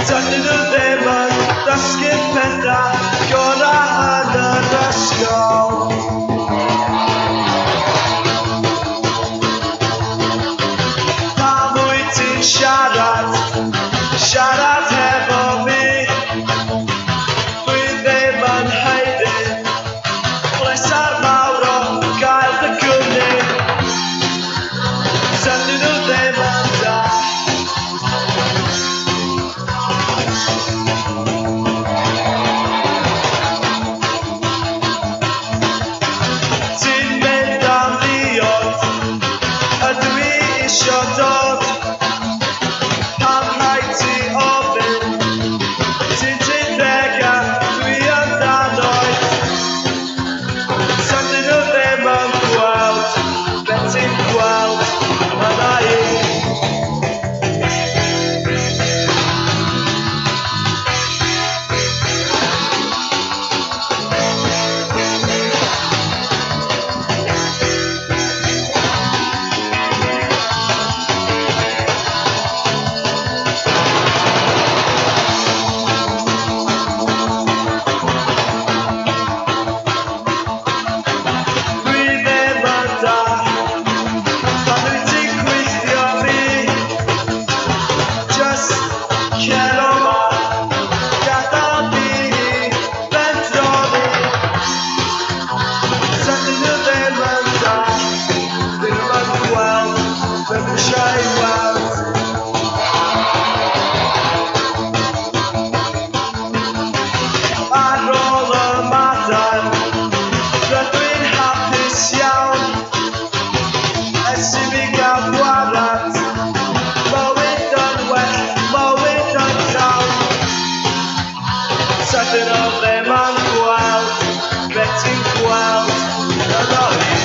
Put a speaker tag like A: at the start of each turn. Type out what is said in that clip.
A: Dydyn nhw ddim yn dysgu pethau gorau yn yr ysgol. Pa mwy ti'n siarad hefo fi. Dwi ddim yn haeddu pleser mawr o gael dy gwmni. Dydyn nhw ddim yn da. Ti'n mynd am ddiod, ydw i isio dod. Pam rhaid ti ofyn? Ti'n 30 a dwi yn danoedd. Dydyn nhw ddim yn gweld be ti'n gweld yna i. Dwi ddim yn da, pan wyt ti'n gweithio fi. Just cer o ma, gadael fi i bendroni. Dydyn nhw ddim yn da, dyn nhw yn gweld be dwi eisiau ei weld. Ar ôl y madan, rydw i'n hapus iawn. Ers i fi gael gwared, mywyd yn well, mywyd yn llawn. Dydyn nhw ddim yn gweld be ti'n gweld yno i.